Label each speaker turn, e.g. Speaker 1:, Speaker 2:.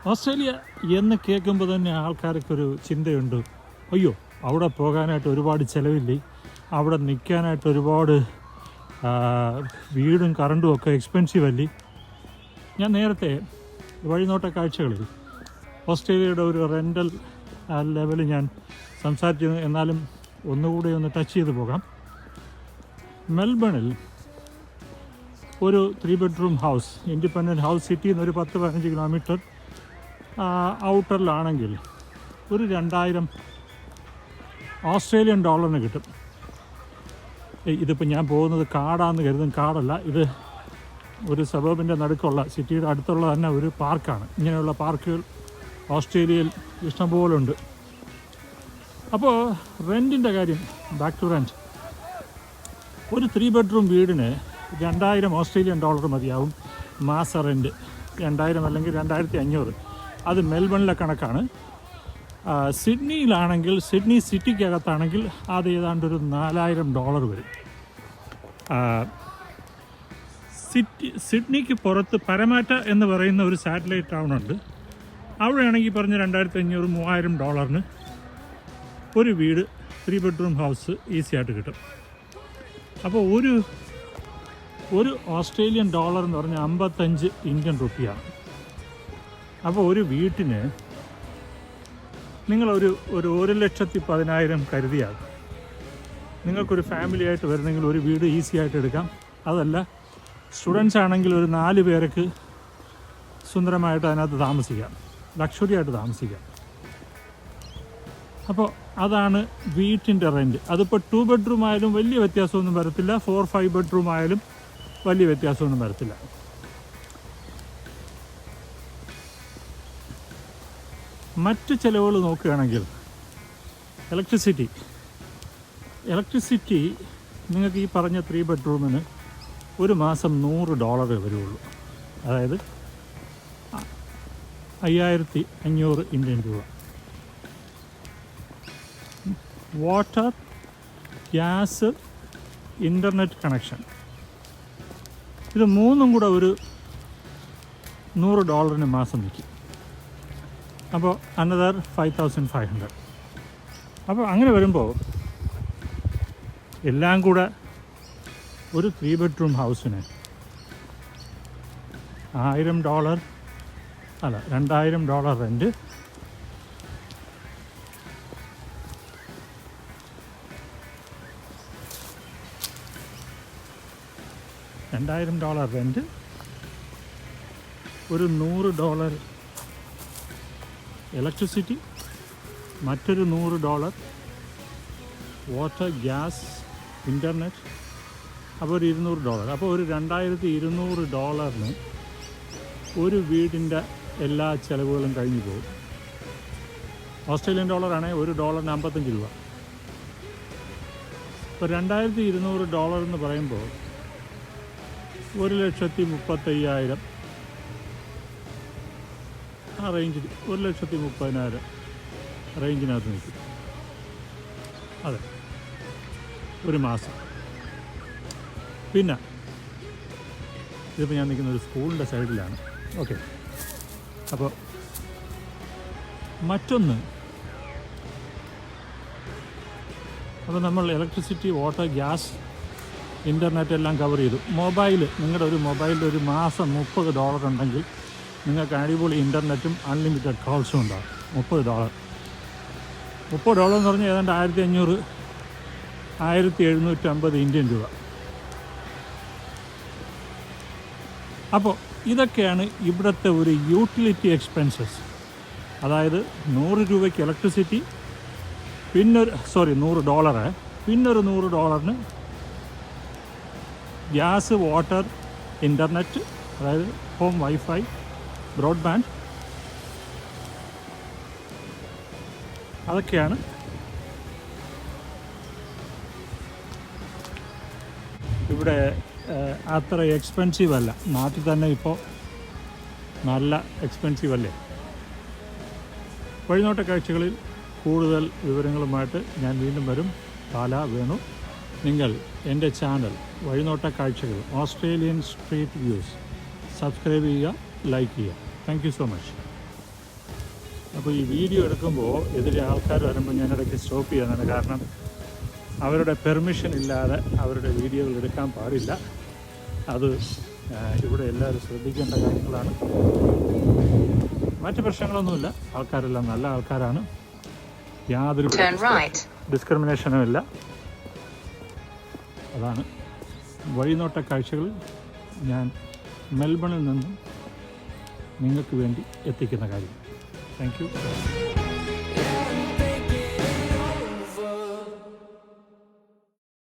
Speaker 1: Australia എന്ന് കേൾക്കുമ്പോൾ തന്നെ ആൾക്കാർക്കൊരു ചിന്തയുണ്ട്, അയ്യോ അവിടെ പോകാനായിട്ട് ഒരുപാട് ചിലവില്ലേ, അവിടെ നിൽക്കാനായിട്ട് ഒരുപാട് വീടും കറണ്ടും ഒക്കെ എക്സ്പെൻസീവ് അല്ലേ. ഞാൻ നേരത്തെ വഴിനോട്ട കാഴ്ചകളിൽ ഓസ്ട്രേലിയയുടെ ഒരു റെൻ്റൽ ലെവൽ ഞാൻ സംസാരിച്ചിരുന്നു. എന്നാലും ഒന്നുകൂടി ഒന്ന് ടച്ച് ചെയ്ത് പോകാം. മെൽബണിൽ ഒരു 3 bedroom ഹൗസ്, ഇൻഡിപെൻഡൻറ്റ് ഹൗസ്, സിറ്റിയിൽ നിന്ന് ഒരു 10-15 കിലോമീറ്റർ ഔട്ടറിലാണെങ്കിൽ ഒരു 2000 ഓസ്ട്രേലിയൻ ഡോളറിന് കിട്ടും. ഇതിപ്പോൾ ഞാൻ പോകുന്നത് കാടാന്ന് കരുതും, കാടല്ല, ഇത് ഒരു സബർബിൻ്റെ നടുക്കുള്ള സിറ്റിയുടെ അടുത്തുള്ള തന്നെ ഒരു പാർക്കാണ്. ഇങ്ങനെയുള്ള പാർക്കുകൾ ഓസ്ട്രേലിയയിൽ ഇഷ്ടംപോലെ ഉണ്ട്. അപ്പോൾ റെൻറ്റിൻ്റെ കാര്യം, ബാക്ക് ടു റെൻറ്റ്, ഒരു 3 bedroom വീടിന് 2000 ഓസ്ട്രേലിയൻ ഡോളർ മതിയാവും മാസ റെൻറ്റ്. 2000 അല്ലെങ്കിൽ 2500. അത് മെൽബണിലെ കണക്കാണ്. സിഡ്നിയിലാണെങ്കിൽ, സിഡ്നി സിറ്റിക്കകത്താണെങ്കിൽ അത് ഏതാണ്ട് ഒരു 4000 ഡോളർ വരും. സിഡ്നിക്ക് പുറത്ത് പരമാറ്റ എന്ന് പറയുന്ന ഒരു സാറ്റലൈറ്റ് ടൗൺ ഉണ്ട്. അവിടെയാണെങ്കിൽ പറഞ്ഞ 2500-3000 ഡോളറിന് ഒരു വീട്, 3 bedroom ഹൗസ് ഈസി ആയിട്ട് കിട്ടും. അപ്പോൾ ഒരു ഓസ്ട്രേലിയൻ ഡോളർ എന്ന് പറഞ്ഞാൽ 55 ഇന്ത്യൻ റുപ്പിയാണ്. അപ്പോൾ ഒരു വീട്ടിന് നിങ്ങളൊരു 1,10,000 കരുതിയാൽ നിങ്ങൾക്കൊരു ഫാമിലി ആയിട്ട് വരണമെങ്കിൽ ഒരു വീട് ഈസി ആയിട്ട് എടുക്കാം. അതല്ല, സ്റ്റുഡൻസ് ആണെങ്കിൽ ഒരു 4 പേർക്ക് സുന്ദരമായിട്ട് അതിനകത്ത് താമസിക്കാം, ലക്ഷറി ആയിട്ട് താമസിക്കാം. അപ്പോൾ അതാണ് വീട്ടിൻ്റെ റെൻറ്റ്. അതിപ്പോൾ 2 bedroom ആയാലും വലിയ വ്യത്യാസമൊന്നും വരത്തില്ല, 4-5 bedroom ആയാലും വലിയ വ്യത്യാസമൊന്നും വരത്തില്ല. മറ്റ് ചിലവുകൾ നോക്കുകയാണെങ്കിൽ ഇലക്ട്രിസിറ്റി നിങ്ങൾക്ക് ഈ പറഞ്ഞ 3 bedroomന് ഒരു മാസം $100 വരുള്ളൂ. അതായത് 5500 ഇന്ത്യൻ രൂപ. വാട്ടർ, ഗ്യാസ്, ഇൻ്റർനെറ്റ് കണക്ഷൻ, ഇത് മൂന്നും കൂടെ ഒരു $100 മാസം നിൽക്കും. അപ്പോൾ അനദർ 5500. അപ്പോൾ അങ്ങനെ വരുമ്പോൾ എല്ലാം കൂടെ ഒരു 3 bedroom ഹൗസിന് $1000 അല്ല $2000 റെൻറ്റ്, $2000 റെൻറ്റ്, ഒരു $100 ഇലക്ട്രിസിറ്റി, മറ്റൊരു $100 വാട്ടർ, ഗ്യാസ്, ഇൻ്റർനെറ്റ്, അപ്പോൾ ഒരു $200. അപ്പോൾ ഒരു $2200 ഒരു വീടിൻ്റെ എല്ലാ ചിലവുകളും കഴിഞ്ഞു പോകും. ഓസ്ട്രേലിയൻ ഡോളറാണെങ്കിൽ ഒരു ഡോളറിന് 55 രൂപ. ഇപ്പോൾ $2200 എന്ന് പറയുമ്പോൾ 1,35,000 ആ റേഞ്ചിൽ, 1,30,000 റേഞ്ചിനകത്ത് നിൽക്കും. അതെ, ഒരു മാസം. പിന്നെ ഇതിപ്പോൾ ഞാൻ നിൽക്കുന്ന ഒരു സ്കൂളിൻ്റെ സൈഡിലാണ്. ഓക്കെ, അപ്പോൾ മറ്റൊന്ന്, അപ്പോൾ നമ്മൾ ഇലക്ട്രിസിറ്റി, വാട്ടർ, ഗ്യാസ്, ഇൻ്റർനെറ്റ് എല്ലാം കവർ ചെയ്തു. മൊബൈൽ, നിങ്ങളുടെ ഒരു മൊബൈലിൽ ഒരു മാസം $30 ഉണ്ടെങ്കിൽ നിങ്ങൾക്ക് അടിപൊളി ഇൻ്റർനെറ്റും അൺലിമിറ്റഡ് കോൾസും ഉണ്ടാകും. $30 എന്ന് പറഞ്ഞാൽ ഏതാണ്ട് 1500-1750 ഇന്ത്യൻ രൂപ. അപ്പോൾ ഇതൊക്കെയാണ് ഇവിടുത്തെ ഒരു യൂട്ടിലിറ്റി എക്സ്പെൻസസ്. അതായത് 100 രൂപയ്ക്ക് ഇലക്ട്രിസിറ്റി, $100, പിന്നൊരു $100 ഗ്യാസ്, വാട്ടർ, ഇൻ്റർനെറ്റ്, അതായത് ഹോം വൈഫൈ, ബ്രോഡ്ബാൻഡ്, അതൊക്കെയാണ് ഇവിടെ. അത്ര എക്സ്പെൻസീവ് അല്ല. നാട്ടിൽ തന്നെ ഇപ്പോൾ നല്ല എക്സ്പെൻസീവ് അല്ലേ. വഴിനോട്ട കാഴ്ചകളിൽ കൂടുതൽ വിവരങ്ങളുമായിട്ട് ഞാൻ വീണ്ടും വരും. പാല വേണു. നിങ്ങൾ എൻ്റെ ചാനൽ വഴിനോട്ട കാഴ്ചകൾ ഓസ്ട്രേലിയൻ സ്ട്രീറ്റ് വ്യൂസ് സബ്സ്ക്രൈബ് ചെയ്യുക, ലൈക്ക് ചെയ്യുക. Thank you so much. അപ്പോൾ ഈ വീഡിയോ എടുക്കുമ്പോൾ എതിരെ ആൾക്കാർ വരുമ്പോൾ ഞാനിടയ്ക്ക് സ്റ്റോപ്പ് ചെയ്യുന്നതാണ്. കാരണം അവരുടെ പെർമിഷൻ ഇല്ലാതെ അവരുടെ വീഡിയോകൾ എടുക്കാൻ പാടില്ല. അത് ഇവിടെ എല്ലാവരും ശ്രദ്ധിക്കേണ്ട കാര്യങ്ങളാണ്. മറ്റ് പ്രശ്നങ്ങളൊന്നുമില്ല. ആൾക്കാരെല്ലാം നല്ല ആൾക്കാരാണ്. യാതൊരു ഡിസ്ക്രിമിനേഷനും ഇല്ല. അതാണ് വഴിനോട്ട കാഴ്ചകളിൽ ഞാൻ മെൽബണിൽ നിന്നും നിങ്ങൾക്ക് വേണ്ടി എത്തിക്കുന്ന കാര്യം. Thank you.